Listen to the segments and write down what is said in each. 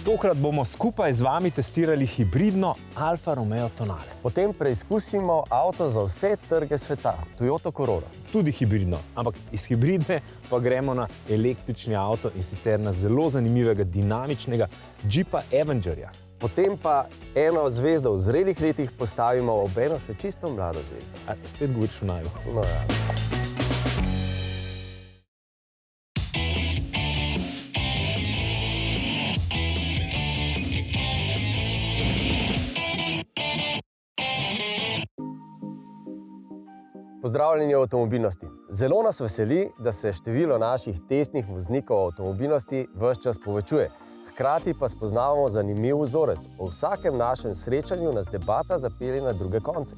Tokrat bomo skupaj z vami testirali hibridno Alfa Romeo Tonale. Potem preizkusimo avto za vse trge sveta, Toyota Corolla. Tudi hibridno, ampak iz hibridne pa gremo na električni avto in sicer na zelo zanimivega, dinamičnega Jeepa Avengerja. Potem pa eno zvezdo v zrelih letih postavimo ob eno še čisto mlado zvezdo. A spet govoriš o naju. No, ja. Pozdravljeni v avtomobilnosti. Zelo nas veseli, da se število naših testnih voznikov avtomobilnosti ves čas povečuje. Hkrati pa spoznavamo zanimiv vzorec. Po vsakem našem srečanju nas debata zapelje na druge konce.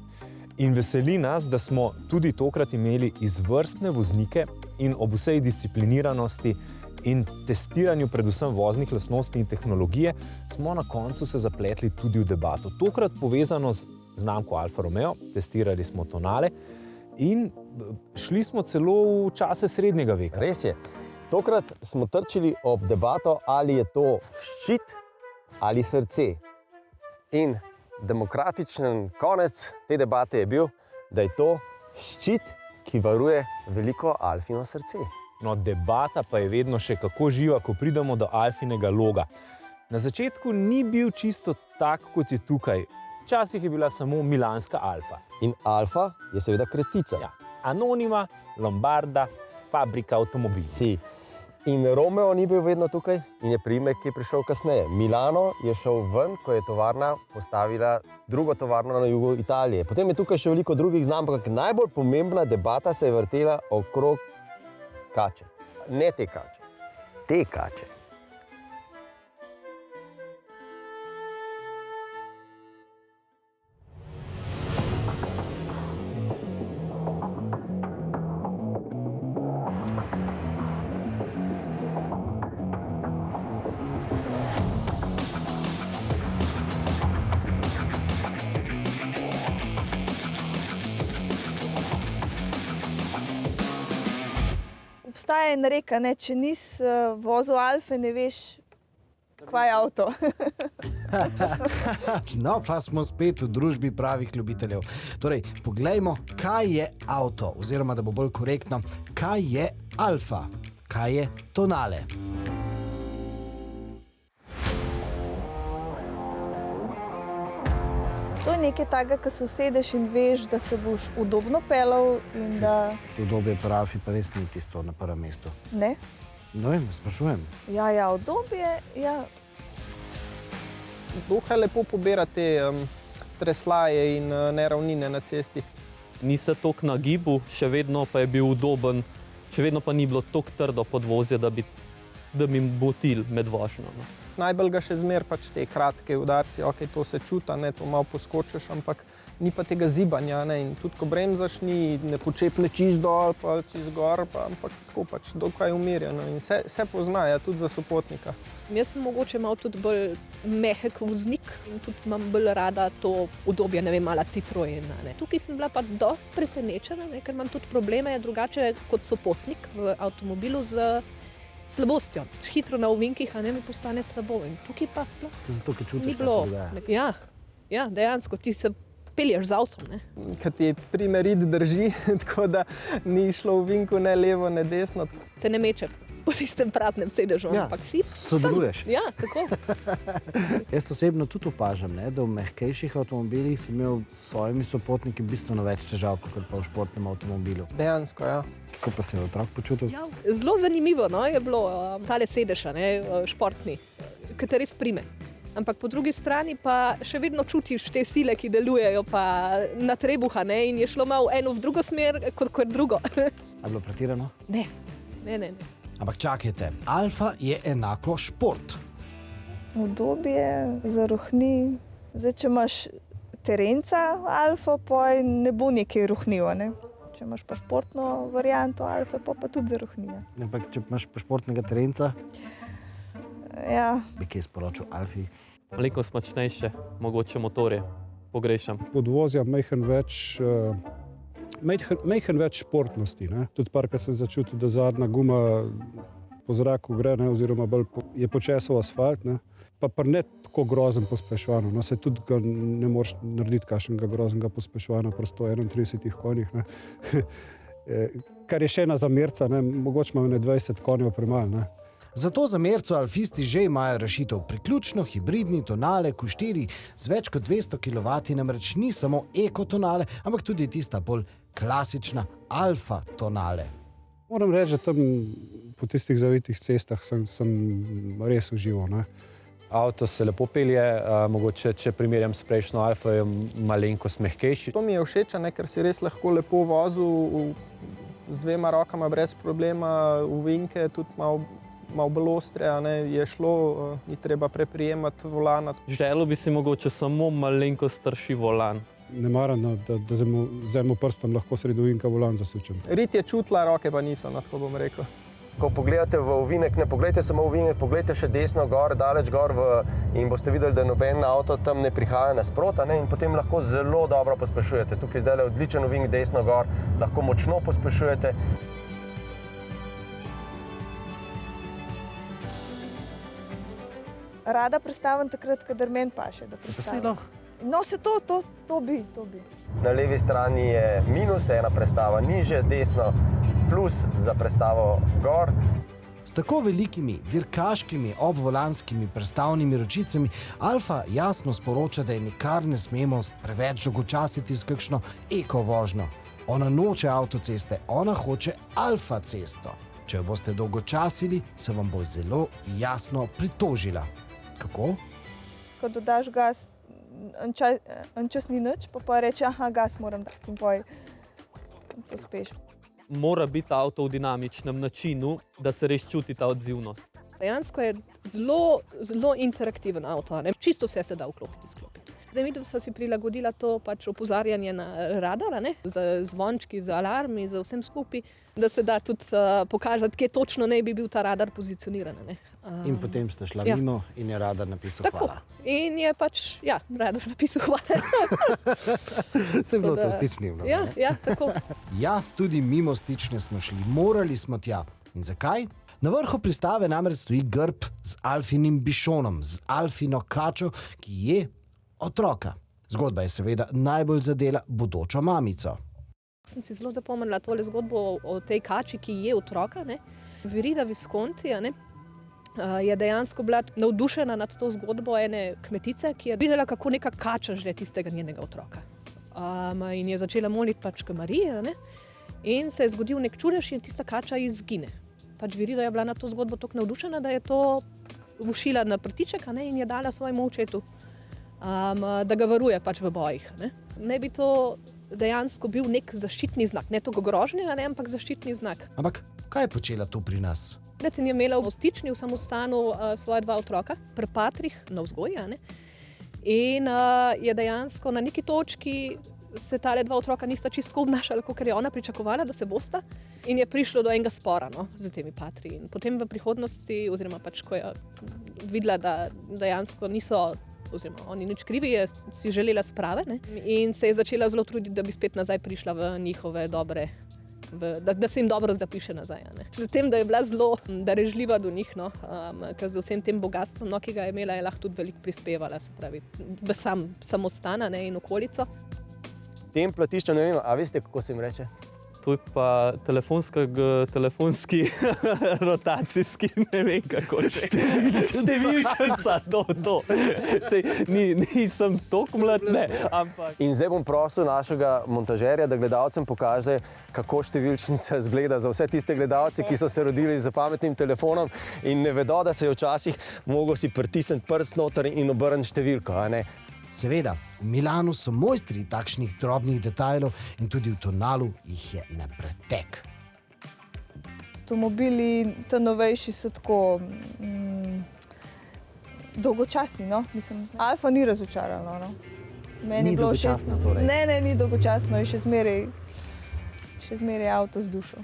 In veseli nas, da smo tudi tokrat imeli izvrstne voznike in ob vsej discipliniranosti in testiranju predvsem voznih lastnosti in tehnologije smo na koncu se zapletli tudi v debato. Tokrat povezano z znamko Alfa Romeo, testirali smo Tonale in šli smo celo v čase srednjega veka. Res je. Tokrat smo trčili ob debato, ali je to ščit ali srce. In demokratičen konec te debate je bil, da je to ščit, ki varuje veliko Alfino srce. No, debata pa je vedno še kako živa, ko pridemo do Alfinega loga. Na začetku ni bil čisto tak, kot je tukaj. Včasih je bila samo milanska Alfa. In Alfa je seveda kratica. Ja. Anonima, Lombarda, fabrika avtomobilov. Si. In Romeo ni bil vedno tukaj in je priimek, ki je prišel kasneje. Milano je šel ven, ko je tovarna postavila drugo tovarno na jugu Italije. Potem je tukaj še veliko drugih znamk, ampak najbolj pomembna debata se je vrtela okrog kače. Ne te kače, te kače. Obstaja ena reka, ne, če nisi vozil Alfe, ne veš, kva je avto. No, pa smo spet v družbi pravih ljubiteljev. Torej, poglejmo, kaj je avto, oziroma da bo bolj korektno, kaj je Alfa, kaj je Tonale. To je nekaj takega, ko se usedeš in veš, da se boš udobno peljal in da... Udobje pri Alfi pa res ni tisto na prvem mestu. Ne? No vem, sprašujem. Ja, udobje, ja. Dokaj lepo pobira te treslaje in neravnine na cesti. Ni se toliko nagibal, še vedno pa je bil udoben, še vedno pa ni bilo toliko trdo podvozje, da bi botil med vožnjo. Najbolj ga še zmer pač te kratke udarci, ok, to se čuta, ne, to malo poskočiš, ampak ni pa tega zibanja, ne, in tudi ko bremzaš, ne počepne čist dol, pa čist gor, ampak tako pač dokaj umirjeno in se pozna, ja, tudi za sopotnika. Jaz sem mogoče malo tudi bolj mehek voznik in tudi imam bolj rada to udobje, ne vem, mala Citroena, ne. Tukaj sem bila pa dosti presenečena, ne, ker imam tudi probleme drugače kot sopotnik v avtomobilu z slabostjo. Hitro na ovinkih, a ne, mi postane slabo in tukaj pa sploh To zato, ki čutiš, ni kaj bilo. se dogaja. Ja, dejansko, ti se pelješ z avtom, ne. Kad ti primerit drži, tako da ni šlo v vinku ne levo, ne desno. Te ne meče po tistem praznem sedežu, ampak si sodeluješ. Ja, tako. Jaz osebno tudi opažam, ne, da v mehkejših avtomobilih si imel s svojimi sopotniki bistveno več težav, kot pa v športnem avtomobilu. Dejansko, ja. Kako pa se je otrok počutil? Ja, zelo zanimivo, no, je bilo tale sedež, ne, športni, ki te res prime. Ampak po drugi strani pa še vedno čutiš te sile, ki delujejo pa na trebuha, ne, in je šlo malo eno v drugo smer, kot drugo. A je bilo pretirano? Ne. Ampak čakajte, Alfa je enako šport. Udobje, zarohni. Zdaj, če imaš terenca Alfa, pa ne bo nekaj rohnilo, ne. Če imaš pa športno varianto Alfe, pa tudi zarohni. Ampak če imaš pa športnega terenca, Ja. bi kaj sporočil Alfi? Malenkost močnejše, mogoče motorje pogrešam. Podvozja majhen več športnosti, ne. Tudi parkrat sem začutil, da zadnja guma po zraku gre, ne, oziroma bolj je počesal asfalt, ne. Pa ne tako grozen pospeševano. No, se tudi ne moreš narediti kakšnega groznega pospeševanja pri 131 konjih. Ne. Kar je še ena zamerca, ne, mogoče ima 20 konjev premalo. Ne. Zato za merco alfisti že imajo rešitev. Priključno hibridni tonale Q4 z več kot 200 kW namreč ni samo ekotonale, ampak tudi tista bolj klasična alfa tonale. Moram reči, da tam po tistih zavitih cestah sem res užival. Ne. Avto se lepo pelje, mogoče, če primerjam s prejšnjo Alfo, je malenkost mehkejši. To mi je všeč, ker si res lahko lepo vozil z dvema rokama brez problema, uvinke tudi malo bolj ostre, je šlo, ni treba preprijemati volana. Želel bi si mogoče samo malenkost starši volan. Ne maram, da z enim prstom lahko sredi ovinka volan zasučem. Rit je čutila, roke pa niso, tako bom rekel. Ko pogledate v ovinek, ne pogledajte samo ovinek, pogledajte še desno gor, daleč gor in boste videli, da noben avto tam ne prihaja nasprot, in potem lahko zelo dobro pospešujete. Tukaj zdaj je odličen ovinek desno gor, lahko močno pospešujete. Rada prestavim takrat, kadar meni paše, da prestavim. No, se to bi. Na levi strani je minus, ena prestava niže, desno plus za prestavo gor. S tako velikimi dirkaškimi obvolanskimi prestavnimi ročicami Alfa jasno sporoča, da je nikar ne smemo preveč dolgočasiti s kakšno eko vožnjo. Ona noče avtoceste, ona hoče Alfa cesto. Če jo boste dolgočasili, se vam bo zelo jasno pritožila. Kako? Ko dodaš gas, en čas ni nič, pa reče, aha, gas moram dati in pospeš. Mora biti avto v dinamičnem načinu, da se res čuti ta odzivnost. Dejansko je zelo interaktiven avto, čisto vse se da vklopiti, izklopiti. Zdaj mi smo si prilagodila to opozarjanje na radar, z zvončki, z alarmi, z vsem skupaj, da se da tudi pokazati, kje točno naj bi bil ta radar pozicioniran. In potem ste šla mimo in je radar napisal tako. Hvala. In je radar napisal hvala. Se je bilo to stičnivno. Ja, tako. Ja, tudi mimo stične smo šli, morali smo tja. In zakaj? Na vrhu pristave namreč stoji grb z alfinim bišonom, z alfino kačo, ki je otroka. Zgodba je seveda najbolj zadela bodočo mamico. Sem si zelo zapomnila tole zgodbo o tej kači, ki je otroka. Virida Visconti je dejansko bila navdušena nad to zgodbo ene kmetice, ki je videla, kako neka kača žre tistega njenega otroka. In je začela moliti k Mariji, in se je zgodil nek čudež in tista kača izgine. Virida je bila na to zgodbo tako navdušena, da je to ušila na prtiček in je dala svojemu očetu, da ga varuje v bojih. Ne bi to dejansko bil nek zaščitni znak, ne toliko grožnje, ampak zaščitni znak. Ampak kaj je počela tu pri nas? Recen je imela v Stični, v samostanu, svoja dva otroka, pri Patrih, na vzgoji, in je dejansko na neki točki se tale dva otroka nista čisto obnašala, kakor je ona pričakovala, da se bosta, in je prišlo do enega spora z temi Patri. In potem v prihodnosti, oziroma ko je videla, da dejansko niso, oziroma oni nič krivi, je si želela sprave, in se je začela zelo truditi, da bi spet nazaj prišla v njihove dobre, da se jim dobro zapiše nazaj. Zatem, da je bila zelo darežljiva do njih, ker z vsem tem bogastvom, ki ga je imela, je lahko tudi veliko prispevala, se pravi, v samostan in okolico. Tem platiščem ne vem, a veste, kako se jim reče? To je pa telefonski rotacijski, ne vem kako že. Številčnica, to. Sej, nisem toliko mlad, ne, ampak... In zdaj bom prosil našega montažerja, da gledalcem pokaže, kako številčnica izgleda za vse tiste gledalce, ki so se rodili z pametnim telefonom in ne vedo, da se je včasih mogel si pritisniti prst noter in obrniti številko, a ne? Seveda, v Milanu so mojstri takšnih drobnih detajlov in tudi v Tonalu jih je na pretek. Avtomobili, ta novejši so tako dolgočasni, mislim. Alfa ni razočarala, Meni ni dolgočasna torej? Ne, ni dolgočasno, je še zmeraj avto z dušo.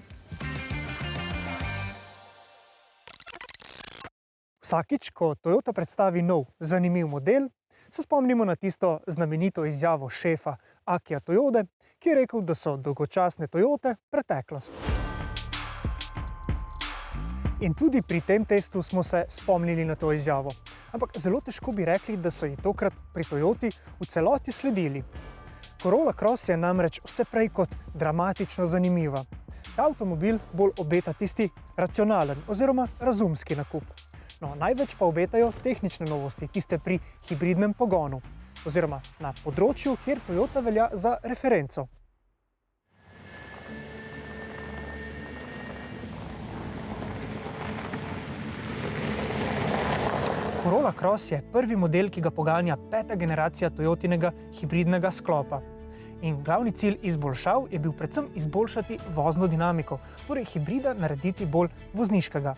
Vsakič, ko Toyota predstavi nov, zanimiv model, se spomnimo na tisto znamenito izjavo šefa Akija Toyote, ki je rekel, da so dolgočasne Toyote preteklost. In tudi pri tem testu smo se spomnili na to izjavo. Ampak zelo težko bi rekli, da so ji tokrat pri Toyoti v celoti sledili. Corolla Cross je namreč vse prej kot dramatično zanimiva. Ta avtomobil bolj obeta tisti racionalen oziroma razumski nakup. No, največ pa obetajo tehnične novosti, tiste pri hibridnem pogonu oziroma na področju, kjer Toyota velja za referenco. Corolla Cross je prvi model, ki ga poganja 5. generacija Toyotinega hibridnega sklopa. In glavni cilj izboljšav je bil predvsem izboljšati vozno dinamiko, torej hibrida narediti bolj vozniškega.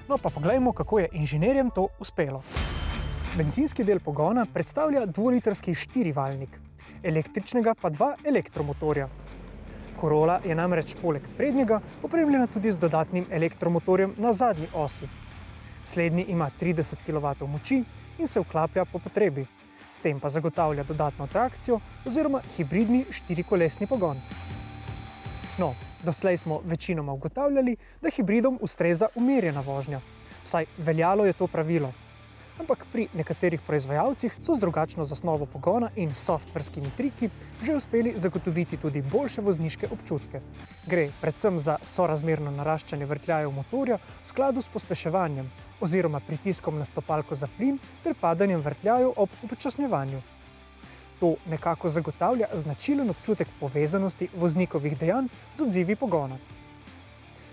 No pa poglejmo, kako je inženirjem to uspelo. Bencinski del pogona predstavlja dvolitrski 4-valjnik, električnega pa 2 elektromotorja. Corolla je namreč poleg prednjega opremljena tudi z dodatnim elektromotorjem na zadnji osi. Slednji ima 30 kW moči in se vklaplja po potrebi. S tem pa zagotavlja dodatno trakcijo oziroma hibridni 4-kolesni pogon. No, doslej smo večinoma ugotavljali, da hibridom ustreza umirjena vožnja. Vsaj veljalo je to pravilo. Ampak pri nekaterih proizvajalcih so z drugačno zasnovo pogona in softverskimi triki že uspeli zagotoviti tudi boljše vozniške občutke. Gre predvsem za sorazmerno naraščanje vrtljajev motorja v skladu s pospeševanjem oziroma pritiskom na stopalko za plin ter padanjem vrtljajev ob upočasnjevanju. To nekako zagotavlja značilen občutek povezanosti voznikovih dejanj z odzivi pogona.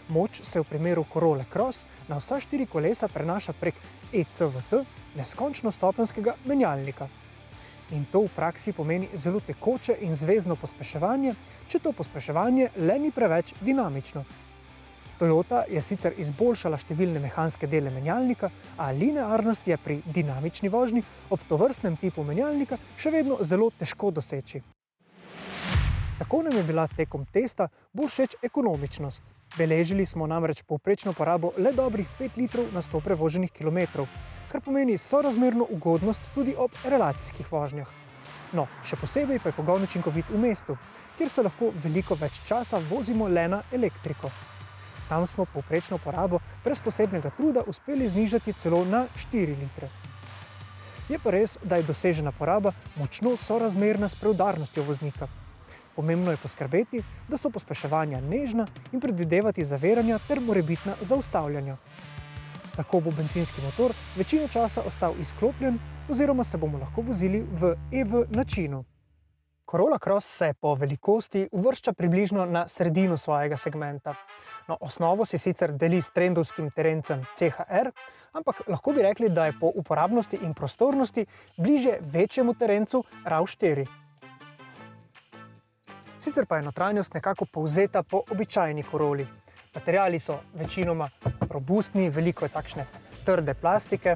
Moč se v primeru Corolle Cross na vsa 4 kolesa prenaša prek ECVT, neskončno stopenjskega menjalnika. In to v praksi pomeni zelo tekoče in zvezno pospeševanje, če to pospeševanje le ni preveč dinamično. Toyota je sicer izboljšala številne mehanske dele menjalnika, a linearnost je pri dinamični vožnji ob tovrstnem tipu menjalnika še vedno zelo težko doseči. Tako nam je bila tekom testa bolj všeč ekonomičnost. Beležili smo namreč povprečno porabo le dobrih 5 litrov na 100 prevoženih kilometrov, kar pomeni sorazmerno ugodnost tudi ob relacijskih vožnjah. No, še posebej pa je pogon učinkovit v mestu, kjer se lahko veliko več časa vozimo le na elektriko. Tam smo povprečno porabo brez posebnega truda uspeli znižati celo na 4 litre. Je pa res, da je dosežena poraba močno sorazmerna s preudarnostjo voznika. Pomembno je poskrbeti, da so pospeševanja nežna in predvidevati zaviranja ter morebitna zaustavljanja. Tako bo bencinski motor večino časa ostal izklopljen oziroma se bomo lahko vozili v EV načinu. Corolla Cross se po velikosti uvršča približno na sredino svojega segmenta. No, osnovo si sicer deli s trendovskim terencem CHR, ampak lahko bi rekli, da je po uporabnosti in prostornosti bliže večjemu terencu RAV4. Sicer pa je notranjost nekako povzeta po običajni Corolli. Materiali so večinoma robustni, veliko je takšne trde plastike.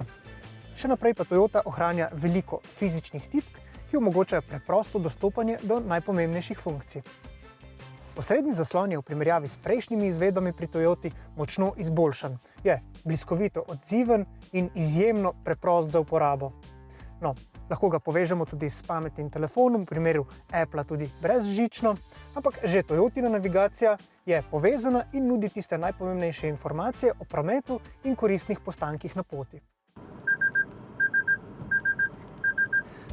Še naprej pa Toyota ohranja veliko fizičnih tipk, ki omogočajo preprosto dostopanje do najpomembnejših funkcij. Osrednji zaslon je v primerjavi s prejšnjimi izvedbami pri Toyoti močno izboljšan. Je bliskovito odziven in izjemno preprost za uporabo. No, lahko ga povežemo tudi s pametnim telefonom, v primeru Appla tudi brezžično, ampak že Toyotina navigacija je povezana in nudi tiste najpomembnejše informacije o prometu in koristnih postankih na poti.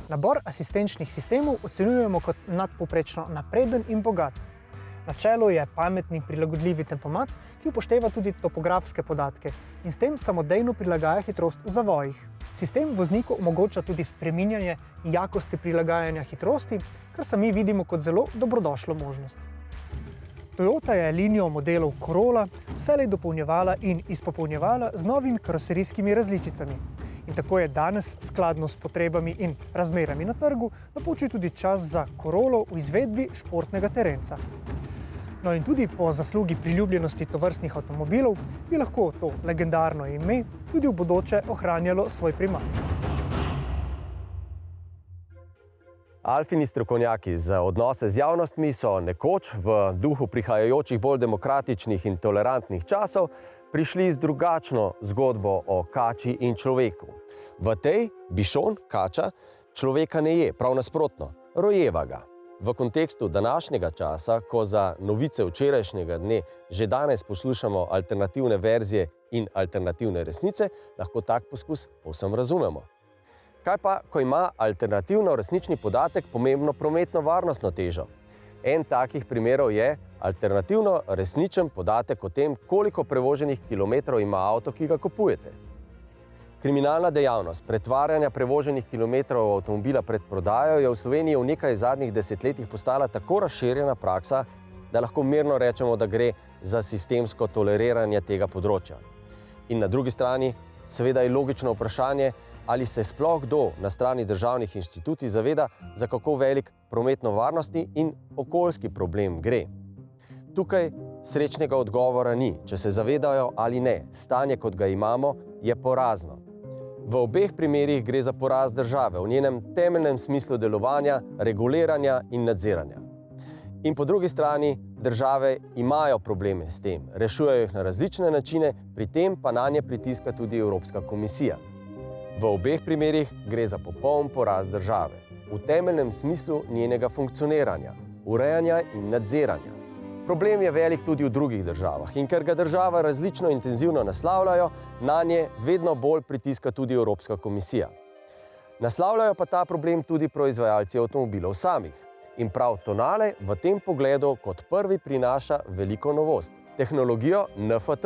Nabor asistenčnih sistemov ocenjujemo kot nadpovprečno napreden in bogat. Na čelu je pametni prilagodljivi tempomat, ki upošteva tudi topografske podatke in s tem samodejno prilagaja hitrost v zavojih. Sistem vozniku omogoča tudi spreminjanje jakosti prilagajanja hitrosti, kar sami vidimo kot zelo dobrodošlo možnost. Toyota je linijo modelov Corolla vselej dopolnjevala in izpopolnjevala z novimi karoserijskimi različicami. In tako je danes, skladno s potrebami in razmerami na trgu, napočil tudi čas za Corollo v izvedbi športnega terenca. No in tudi po zaslugi priljubljenosti tovrstnih avtomobilov bi lahko to legendarno ime tudi v bodoče ohranjalo svoj primat. Alfini strokovnjaki za odnose z javnostmi so nekoč v duhu prihajajočih bolj demokratičnih in tolerantnih časov prišli z drugačno zgodbo o kači in človeku. V tej bišon, kača, človeka ne je, prav nasprotno, rojeva ga. V kontekstu današnjega časa, ko za novice včerajšnjega dne že danes poslušamo alternativne verzije in alternativne resnice, lahko tak poskus povsem razumemo. Kaj pa, ko ima alternativno resnični podatek pomembno prometno varnostno težo? En takih primerov je alternativno resničen podatek o tem, koliko prevoženih kilometrov ima avto, ki ga kupujete. Kriminalna dejavnost pretvarjanja prevoženih kilometrov avtomobila pred prodajo je v Sloveniji v nekaj zadnjih desetletjih postala tako razširjena praksa, da lahko mirno rečemo, da gre za sistemsko toleriranje tega področja. In na drugi strani, seveda je logično vprašanje, ali se sploh kdo na strani državnih inštitucij zaveda, za kako velik prometno-varnostni in okoljski problem gre. Tukaj srečnega odgovora ni, če se zavedajo ali ne. Stanje, kot ga imamo, je porazno. V obeh primerih gre za poraz države v njenem temeljnem smislu delovanja, reguliranja in nadziranja. In po drugi strani, države imajo probleme s tem, rešujejo jih na različne načine, pri tem pa nanje pritiska tudi Evropska komisija. V obeh primerih gre za popoln poraz države, v temeljnem smislu njenega funkcioniranja, urejanja in nadziranja. Problem je velik tudi v drugih državah in ker ga država različno intenzivno naslavljajo, nanje vedno bolj pritiska tudi Evropska komisija. Naslavljajo pa ta problem tudi proizvajalci avtomobilov samih. In prav Tonale v tem pogledu kot prvi prinaša veliko novost – tehnologijo NFT.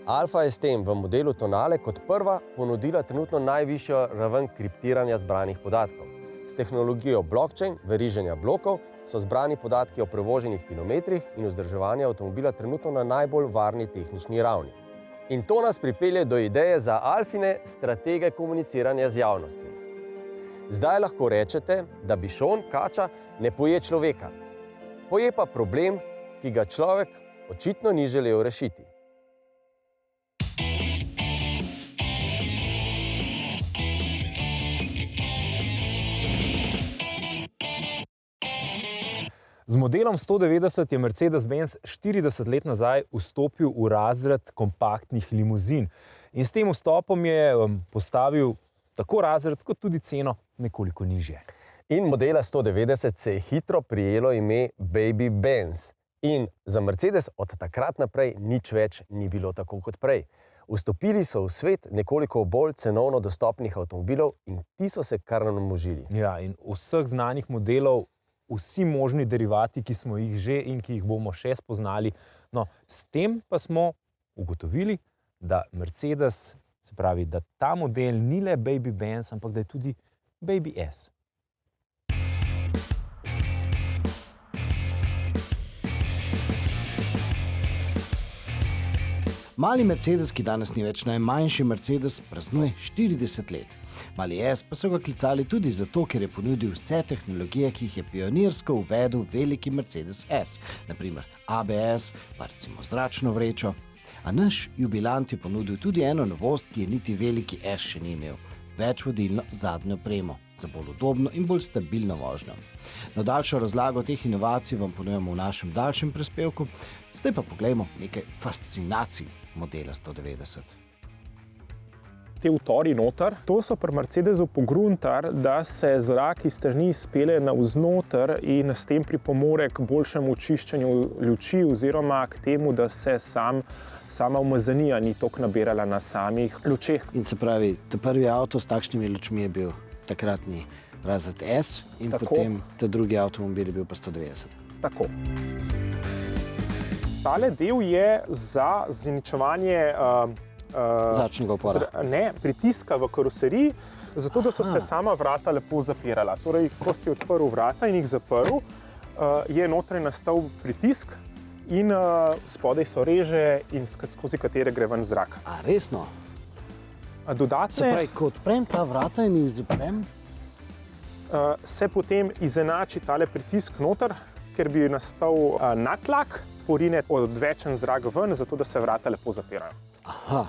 Alfa je s tem v modelu Tonale kot prva ponudila trenutno najvišjo raven kriptiranja zbranih podatkov. S tehnologijo blockchain, veriženja blokov, so zbrani podatki o prevoženih kilometrih in vzdrževanju avtomobila trenutno na najbolj varni tehnični ravni. In to nas pripelje do ideje za Alfine stratege komuniciranja z javnostmi. Zdaj lahko rečete, da bišon, kača, ne poje človeka. Poje pa problem, ki ga človek očitno ni želel rešiti. Z modelom 190 je Mercedes-Benz 40 let nazaj vstopil v razred kompaktnih limuzin in s tem vstopom je postavil tako razred, kot tudi ceno nekoliko nižje. In modela 190 se je hitro prijelo ime Baby Benz. In za Mercedes od takrat naprej nič več ni bilo tako kot prej. Vstopili so v svet nekoliko bolj cenovno dostopnih avtomobilov in ti so se kar namnožili. Ja, in vseh znanih modelov, vsi možni derivati, ki smo jih že in ki jih bomo še spoznali. No, s tem pa smo ugotovili, da Mercedes, se pravi, da ta model ni le Baby Benz, ampak da je tudi Baby S. Mali Mercedes, ki danes ni več najmanjši Mercedes, praznuje 40 let. Mali S pa so ga klicali tudi zato, ker je ponudil vse tehnologije, ki jih je pionirsko uvedel veliki Mercedes S, naprimer ABS, pa recimo zračno vrečo. A naš jubilant je ponudil tudi eno novost, ki je niti veliki S še ni imel. Večvodilno zadnjo opremo, za bolj udobno in bolj stabilno vožnjo. No, daljšo razlago teh inovacij vam ponujemo v našem daljšem prispevku, zdaj pa poglejmo nekaj fascinacij modela 190. Te utori noter, to so pri Mercedesu pogruntar, da se zrak iz strani izpelje navznoter in s tem pripomore k boljšemu čiščenju luči oziroma k temu, da se sama umazanija ni toliko nabirala na samih lučeh. In se pravi, ta prvi avto s takšnimi lučmi je bil takratni razred S in Tako. Potem ta drugi avtomobil je bil pa 190. Tako. Tale del je za zničevanje Zračnega upora. pritiska v karoseriji, zato da so se sama vrata lepo zapirala. Torej, ko si odprl vrata in jih zaprl, je notranji nastal pritisk in spodaj so reže, in skozi katere gre ven zrak. A resno? Dodatne, Se pravi, ko odprem ta vrata in jih zaprem, se potem izenači tale pritisk noter, ker bi nastal natlak, porine odvečen zrak ven, zato da se vrata lepo zapirajo. aha,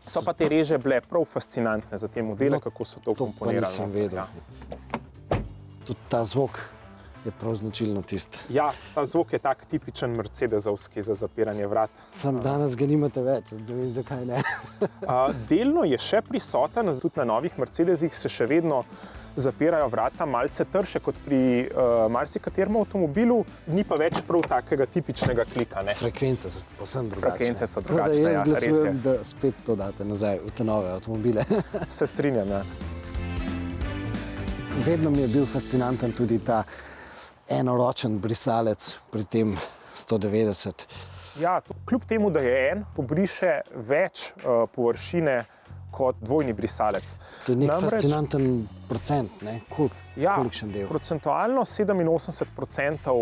So pa te reže bile prav fascinantne za te modele, No, kako so to to pa komponirali. nisem vedel. Tudi ta zvok je prav značilno tisti. Ja, ta zvok je tak tipičen mercedesovski za zapiranje vrat. Sam danes ga nimate več, ne vem zakaj ne. Delno je še prisoten, tudi na novih Mercedesih se še vedno zapirajo vrata malce trše kot pri marsikaterem avtomobilu, ni pa več prav takega tipičnega klika. Ne? Frekvence so povsem drugačne. Frekvence so Tako da drugačne, jaz ja, glasujem, res je. da spet to date nazaj v te nove avtomobile. Se strinjam, ja. Vedno mi je bil fascinanten tudi ta enoročen brisalec pri tem 190. Ja, kljub temu, da je en, pobriše več površine kot dvojni brisalec. To je nek fascinanten procent, ne? Kolikšen del? Procentualno 87%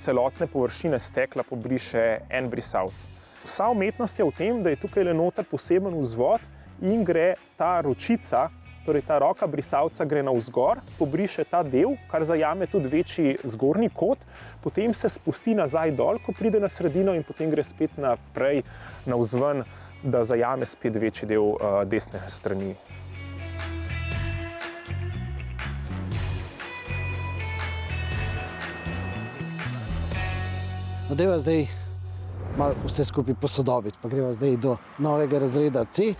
celotne površine stekla pobriše en brisalec. Vsa umetnost je v tem, da je tukaj le noter poseben vzvod in gre ta ročica, torej ta roka brisalca gre navzgor, pobriše ta del, kar zajame tudi večji zgornji kot, potem se spusti nazaj dol, ko pride na sredino in potem gre spet naprej navzven, da zajame spet večji del desne strani. Dajva zdaj malo vse skupaj posodobiti, pa greva zdaj do novega razreda C,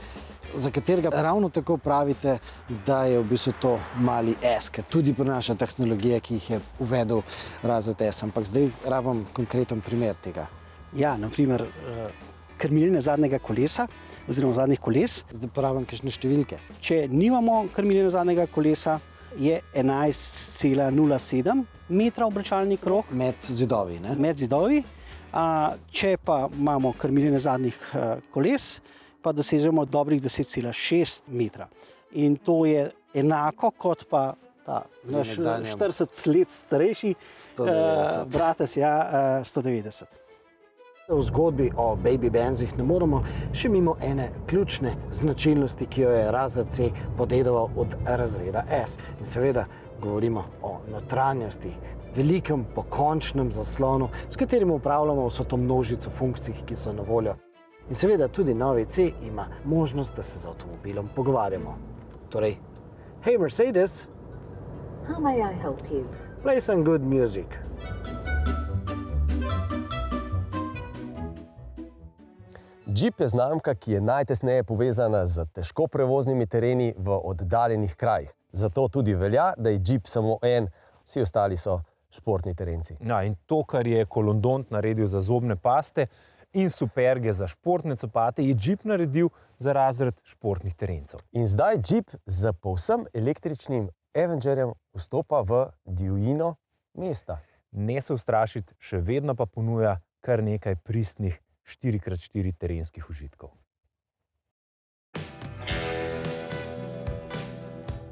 za katerega ravno tako pravite, da je v bistvu to mali S, ker tudi prinaša tehnologije, ki jih je uvedel razred S, ampak zdaj rabim konkreten primer tega. Ja, naprimer krmiljenje zadnjega kolesa oziroma zadnjih koles. Zdaj pa rabim kakšne številke. Če nimamo krmiljenja zadnjega kolesa, je 11,07 metra obračalni krog. Med zidovi, ne? Med zidovi. Če pa imamo krmiljenje zadnjih koles, pa dosežemo dobrih 10,6 metra. In to je enako kot pa ta naš 40 let starejši bratec, 190. V zgodbi o Baby Benzih ne moremo še mimo ene ključne značilnosti, ki jo je razred C podedoval od razreda S. In seveda govorimo o notranjosti, velikem pokončnem zaslonu, s katerim upravljamo vso to množico funkcij, ki so na voljo. In seveda tudi novi C ima možnost, da se z avtomobilom pogovarjamo. Torej, hey Mercedes, how may I help you? Play some good music. Jeep je znamka, ki je najtesneje povezana z težko prevoznimi tereni v oddaljenih krajih. Zato tudi velja, da je Jeep samo en, vsi ostali so športni terenci. Ja, in to, kar je Kolondont naredil za zobne paste in Superge za športne copate, je Jeep naredil za razred športnih terencev. In zdaj Jeep z povsem električnim Avengerjem vstopa v divjino mesta. Ne se ustrašiti, še vedno pa ponuja kar nekaj pristnih 4x4 terenskih užitkov.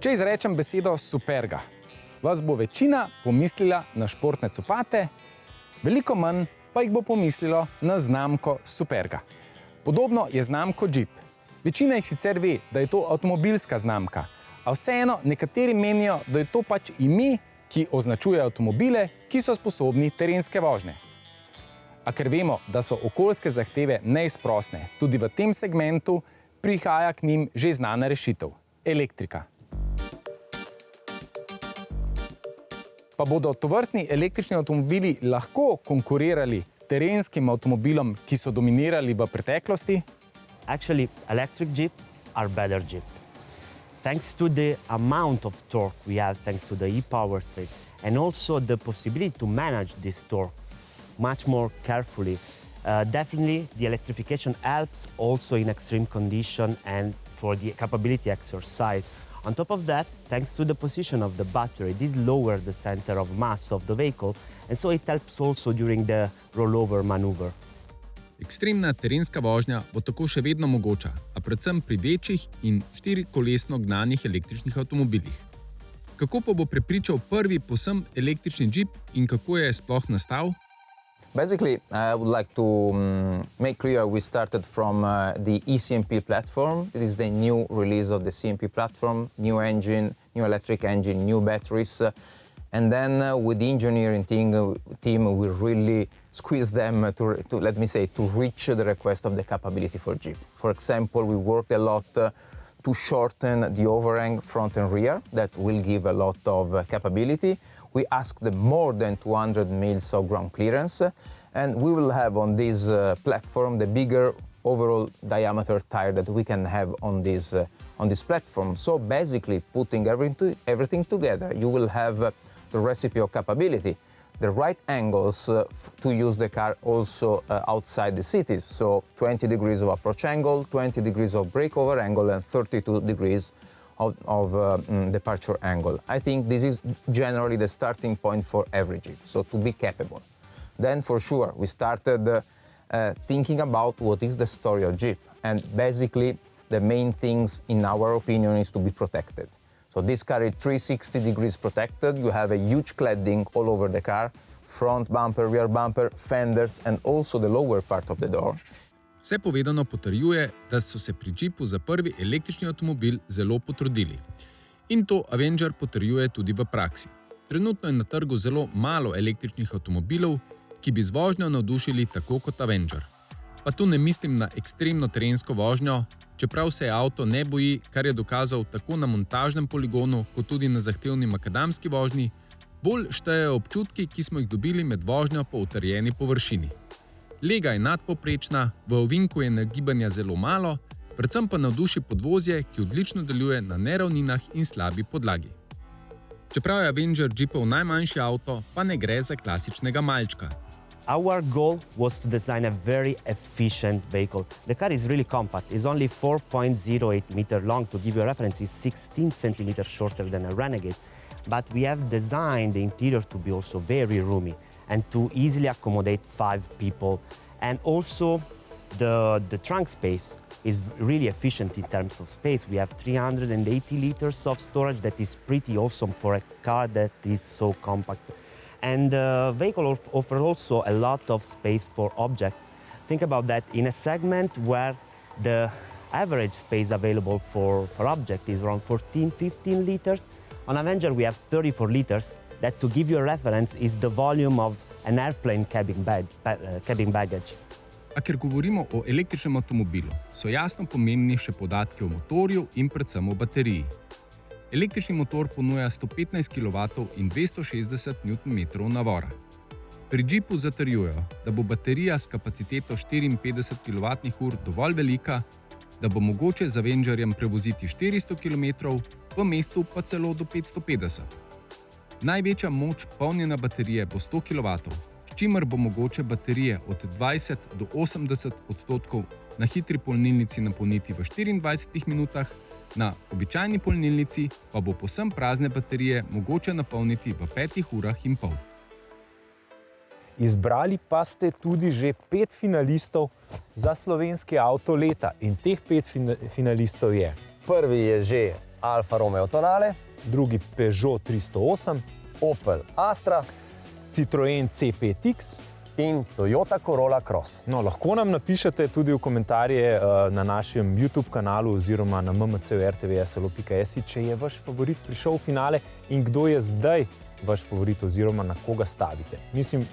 Če izrečem besedo Superga, vas bo večina pomislila na športne copate, veliko manj pa jih bo pomislilo na znamko Superga. Podobno je znamko Jeep. Večina jih sicer ve, da je to avtomobilska znamka, a vseeno nekateri menijo, da je to pač ime, ki označuje avtomobile, ki so sposobni terenske vožnje. A ker vemo, da so okoljske zahteve neizprosne, tudi v tem segmentu prihaja k njim že znana rešitev – elektrika. Pa bodo tovrstni električni avtomobili lahko konkurirali terenskim avtomobilom, ki so dominirali v preteklosti? Actually, electric Jeep are better Jeep. Thanks to the amount of torque we have, thanks to the e-powertrain, and also the possibility to manage this torque much more carefully. Definitely, the electrification helps also in extreme condition and for the capability exercise. On top of that, thanks to the position of the battery, this lowers the center of mass of the vehicle, and so it helps also during the rollover maneuver. Ekstremna terenska vožnja bo tako še vedno mogoča, a predvsem pri večjih in štirikolesno gnanih električnih avtomobilih. Kako pa bo prepričal prvi povsem električni Jeep in kako je sploh nastal? Basically, I would like to make clear we started from the eCMP platform. It is the new release of the CMP platform, new engine, new electric engine, new batteries. And then with the engineering team, we really squeezed them to let me say, to reach the request of the capability for Jeep. For example, we worked a lot to shorten the overhang front and rear. That will give a lot of capability. We asked more than 200 mils of ground clearance, and we will have on this platform the bigger overall diameter tire that we can have on this platform. So basically, putting everything together, you will have the recipe of capability, the right angles to use the car also outside the cities. So 20 degrees of approach angle, 20 degrees of breakover angle, and 32 degrees of departure angle. I think this is generally the starting point for every Jeep, so to be capable. Then for sure, we started thinking about what is the story of Jeep. And basically, the main things, in our opinion, is to be protected. So this car is 360 degrees protected. You have a huge cladding all over the car, front bumper, rear bumper, fenders, and also the lower part of the door. Vse povedano potrjuje, da so se pri Jeepu za prvi električni avtomobil zelo potrudili. In to Avenger potrjuje tudi v praksi. Trenutno je na trgu zelo malo električnih avtomobilov, ki bi z vožnjo navdušili tako kot Avenger. Pa tu ne mislim na ekstremno terensko vožnjo, čeprav se avto ne boji, kar je dokazal tako na montažnem poligonu, kot tudi na zahtevni makadamski vožnji, bolj štejejo občutki, ki smo jih dobili med vožnjo po utrjeni površini. Lega je nadpoprečna, v ovinku je nagibanja zelo malo, predvsem pa navduši podvozje, ki odlično deluje na neravninah in slabi podlagi. Čeprav je Avenger Jeepov najmanjši avto, pa ne gre za klasičnega malčka. Our goal was to design a very efficient vehicle. The car is really compact. It's only 4.08 meters long. To give you a reference, it's 16 centimeters shorter than a Renegade. But we have designed the interior to be also very roomy and to easily accommodate 5 people. And also the trunk space is really efficient in terms of space. We have 380 liters of storage that is pretty awesome for a car that is so compact. And the vehicle offers also a lot of space for objects. Think about that in a segment where the average space available for object is around 14-15 liters. On Avenger we have 34 liters. That, to give you a reference, is the volume of an airplane cabin baggage. A ker govorimo o električnem avtomobilu, so jasno pomembni še podatki o motorju in predvsem o bateriji. Električni motor ponuja 115 kW in 260 Nm navora. Pri Jeepu zatrjujejo, da bo baterija s kapaciteto 54 kWh dovolj velika, da bo mogoče z Avengerjem prevoziti 400 km, v mestu pa celo do 550. Največja moč polnjena baterije bo 100 kW, s čimer bo mogoče baterije od 20 do 80% na hitri polnilnici napolniti v 24 minutah, na običajni polnilnici pa bo povsem prazne baterije mogoče napolniti v 5 urah in pol. Izbrali pa ste tudi že 5 finalistov za slovenski avto leta in teh 5 finalistov je. Prvi je že Alfa Romeo Tonale, drugi Peugeot 308, Opel Astra, Citroën C5X in Toyota Corolla Cross. No, lahko nam napišete tudi v komentarje na našem YouTube kanalu oziroma na mmc.rtvs.si, če je vaš favorit prišel v finale in kdo je zdaj vaš favorit oziroma na koga stavite.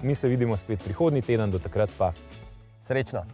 Mi se vidimo spet prihodnji teden, do takrat pa srečno!